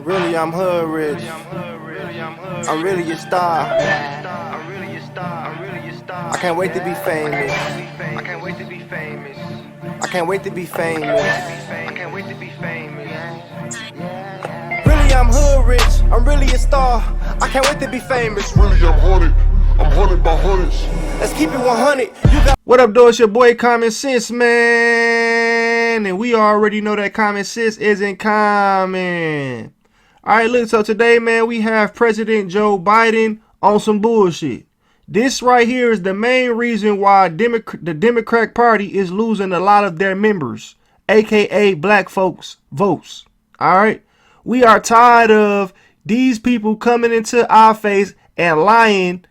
Really, I'm hood rich. I'm really a star. I can't wait to be famous. I can't wait to be famous. I can't wait to be famous. I can't wait to be famous. Really, I'm hood rich. I'm really a star. I can't wait to be famous. Really, I'm haunted. I'm haunted by hundreds. Let's keep it 100. What up, though? It's your boy Common Sense, man. And we already know that common sense isn't common. Alright, look, so today, man, we have President Joe Biden on some bullshit. This right here is the main reason why the Democrat Party is losing a lot of their members, aka black folks' votes. Alright? We are tired of these people coming into our face and lying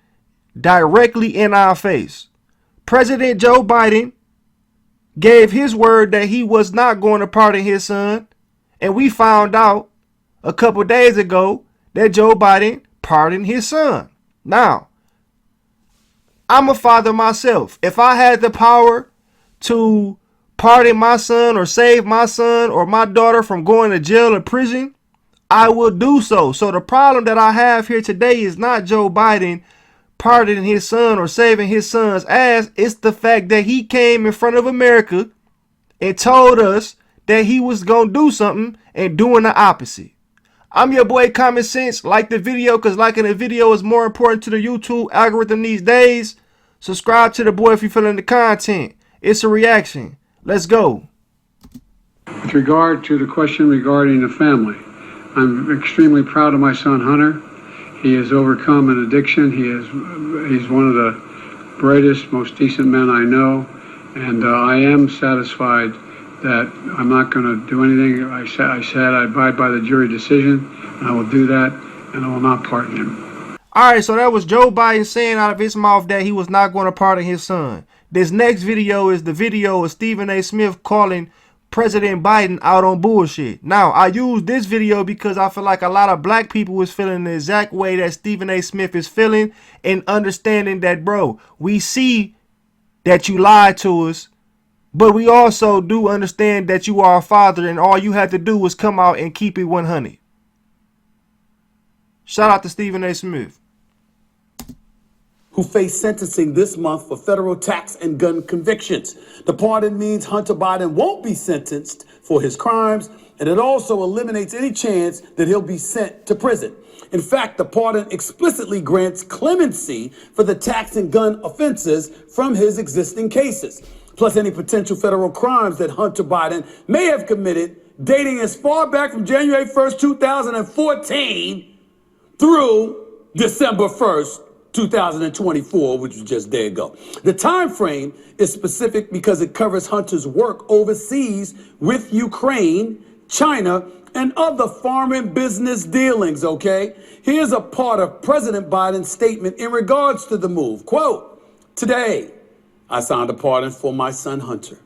directly in our face. President Joe Biden gave his word that he was not going to pardon his son, and we found out a couple days ago that Joe Biden pardoned his son. Now, I'm a father myself. If I had the power to pardon my son or save my son or my daughter from going to jail or prison, I will do so. So the problem that I have here today is not Joe Biden pardoning his son or saving his son's ass. It's the fact that he came in front of America and told us that he was going to do something and doing the opposite. I'm your boy Common Sense. Like the video, because liking the video is more important to the YouTube algorithm these days. Subscribe to the boy if you're feeling the content. It's a reaction. Let's go. With regard to the question regarding the family, I'm extremely proud of my son Hunter. He has overcome an addiction. He's one of the brightest, most decent men I know, and I am satisfied that I'm not going to do anything. I said I abide by the jury decision, and I will do that, and I will not pardon him. All right, so that was Joe Biden saying out of his mouth that he was not going to pardon his son. This next video is the video of Stephen A. Smith calling President Biden out on bullshit. Now, I use this video because I feel like a lot of black people is feeling the exact way that Stephen A. Smith is feeling, and understanding that, bro, we see that you lied to us, but we also do understand that you are a father, and all you have to do is come out and keep it 100. Shout out to Stephen A. Smith, who face sentencing this month for federal tax and gun convictions. The pardon means Hunter Biden won't be sentenced for his crimes, and it also eliminates any chance that he'll be sent to prison. In fact, the pardon explicitly grants clemency for the tax and gun offenses from his existing cases, plus any potential federal crimes that Hunter Biden may have committed dating as far back from January 1st, 2014 through December 1st, 2024, which was just a day ago. The time frame is specific because it covers Hunter's work overseas with Ukraine, China, and other foreign business dealings, okay? Here's a part of President Biden's statement in regards to the move. Quote, "Today, I signed a pardon for my son Hunter.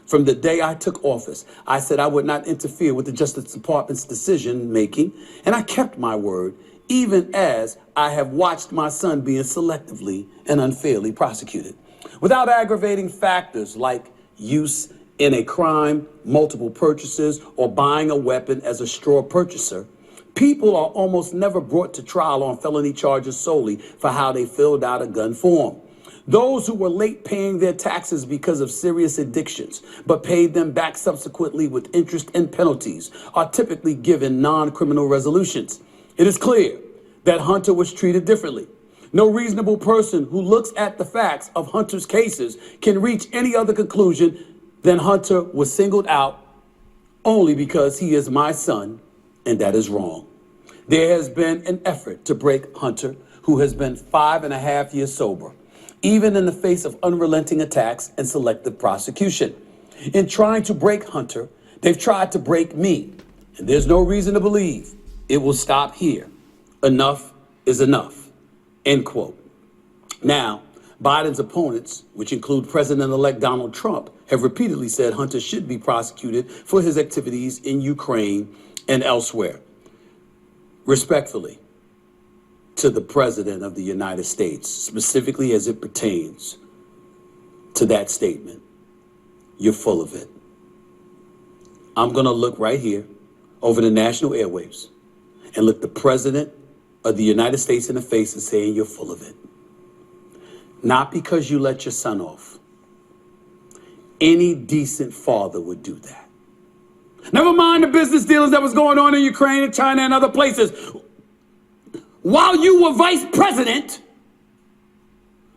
From the day I took office, I said I would not interfere with the Justice Department's decision making, and I kept my word, even as I have watched my son being selectively and unfairly prosecuted. Without aggravating factors like use in a crime, multiple purchases, or buying a weapon as a straw purchaser, people are almost never brought to trial on felony charges solely for how they filled out a gun form. Those who were late paying their taxes because of serious addictions, but paid them back subsequently with interest and penalties, are typically given non-criminal resolutions. It is clear that Hunter was treated differently. No reasonable person who looks at the facts of Hunter's cases can reach any other conclusion than Hunter was singled out only because he is my son, and that is wrong. There has been an effort to break Hunter, who has been 5.5 years sober, even in the face of unrelenting attacks and selective prosecution. In trying to break Hunter, they've tried to break me, and there's no reason to believe it will stop here. Enough is enough," end quote. Now, Biden's opponents, which include President-elect Donald Trump, have repeatedly said Hunter should be prosecuted for his activities in Ukraine and elsewhere. Respectfully, to the President of the United States, specifically as it pertains to that statement, you're full of it. I'm going to look right here over the national airwaves and look the president of the United States in the face and saying you're full of it. Not because you let your son off. Any decent father would do that. Never mind the business dealings that was going on in Ukraine and China and other places. While you were vice president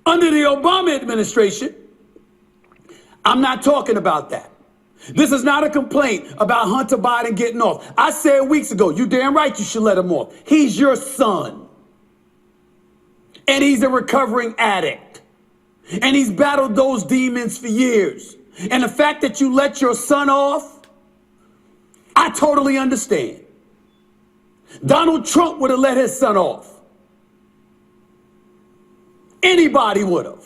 under the Obama administration, I'm not talking about that. This is not a complaint about Hunter Biden getting off. I said weeks ago, you damn right you should let him off. He's your son. And he's a recovering addict. And he's battled those demons for years. And the fact that you let your son off, I totally understand. Donald Trump would have let his son off. Anybody would have.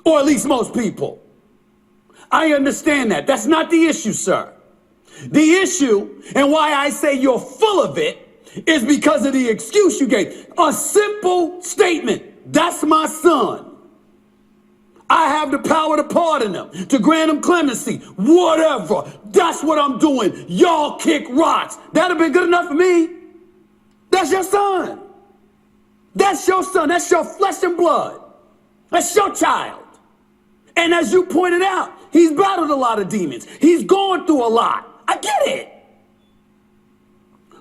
Or at least most people. I understand that. That's not the issue, sir. The issue, and why I say you're full of it, is because of the excuse you gave. A simple statement. That's my son. I have the power to pardon him, to grant him clemency, whatever. That's what I'm doing. Y'all kick rocks. That'd have been good enough for me. That's your son. That's your son. That's your flesh and blood. That's your child. And as you pointed out, he's battled a lot of demons. He's gone through a lot. I get it.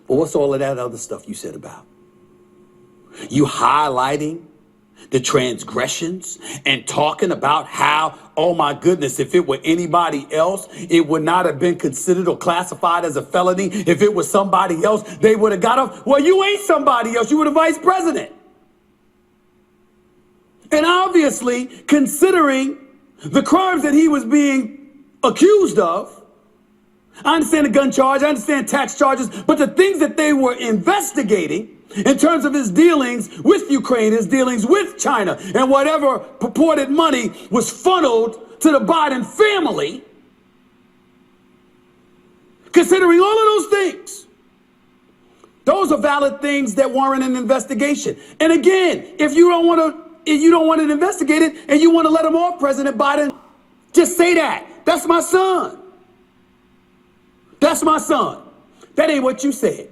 But what's all of that other stuff you said about? You highlighting the transgressions and talking about how, oh my goodness, if it were anybody else, it would not have been considered or classified as a felony. If it was somebody else, they would have got off. Well, you ain't somebody else. You were the vice president. And obviously, considering the crimes that he was being accused of, I understand the gun charge, I understand tax charges, but the things that they were investigating in terms of his dealings with Ukraine, his dealings with China, and whatever purported money was funneled to the Biden family, considering all of those things, those are valid things that warrant an investigation. And again, if you don't want it investigated and you want to let him off, President Biden, just say that. That's my son. That's my son. That ain't what you said.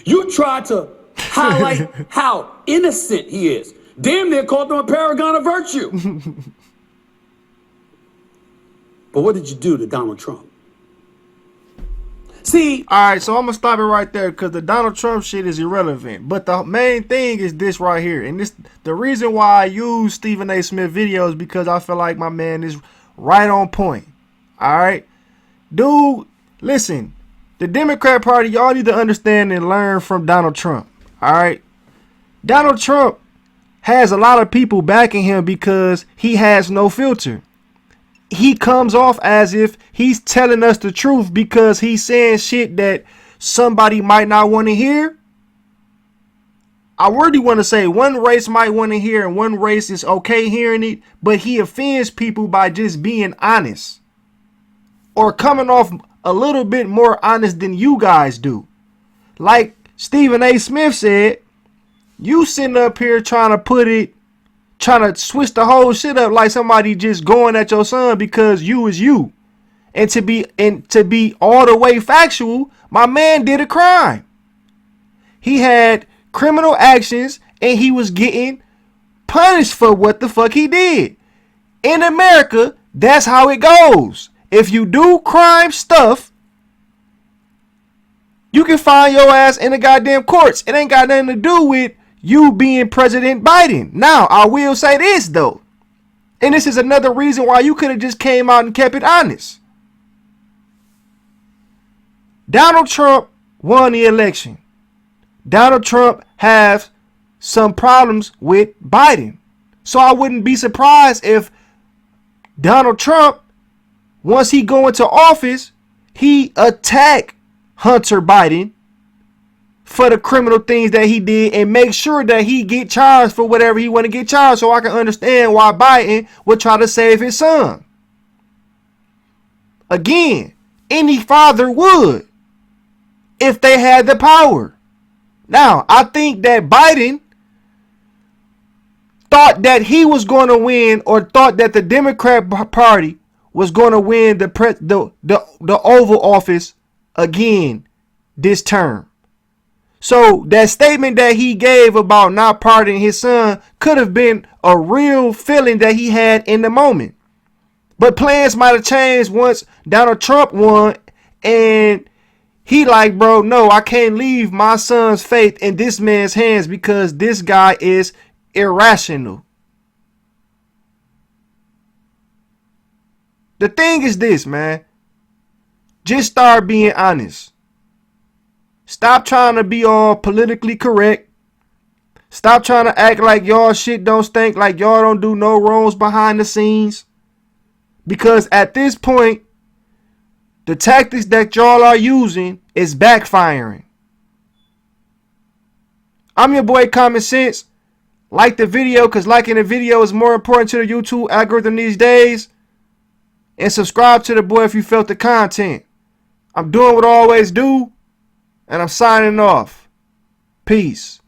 You tried to highlight how innocent he is. Damn near called him a paragon of virtue. But what did you do to Donald Trump? See, all right, so I'm gonna stop it right there because the Donald Trump shit is irrelevant. But the main thing is this right here, and this the reason why I use Stephen A. Smith videos, because I feel like my man is right on point. All right, dude, listen, the Democrat Party, y'all need to understand and learn from Donald Trump. All right, Donald Trump has a lot of people backing him because he has no filter. He comes off as if he's telling us the truth because he's saying shit that somebody might not want to hear. I really want to say one race might want to hear and one race is okay hearing it, but he offends people by just being honest or coming off a little bit more honest than you guys do. Like Stephen A. Smith said, you sitting up here trying to switch the whole shit up like somebody just going at your son because you is you. And to be all the way factual, my man did a crime. He had criminal actions and he was getting punished for what the fuck he did. In America, that's how it goes. If you do crime stuff, you can find your ass in the goddamn courts. It ain't got nothing to do with you being President Biden. Now, I will say this, though. And this is another reason why you could have just came out and kept it honest. Donald Trump won the election. Donald Trump has some problems with Biden. So I wouldn't be surprised if Donald Trump, once he go into office, he attack Hunter Biden for the criminal things that he did and make sure that he get charged for whatever he want to get charged, so I can understand why Biden would try to save his son. Again, any father would if they had the power. Now, I think that Biden thought that he was going to win, or thought that the Democrat Party was going to win the Oval Office again this term. So that statement that he gave about not pardoning his son could have been a real feeling that he had in the moment. But plans might have changed once Donald Trump won, and he like, bro, no, I can't leave my son's faith in this man's hands because this guy is irrational. The thing is this, man. Just start being honest. Stop trying to be all politically correct. Stop trying to act like y'all shit don't stink, like y'all don't do no wrongs behind the scenes. Because at this point, the tactics that y'all are using is backfiring. I'm your boy Common Sense. Like the video, because liking the video is more important to the YouTube algorithm these days. And subscribe to the boy if you felt the content. I'm doing what I always do. And I'm signing off. Peace.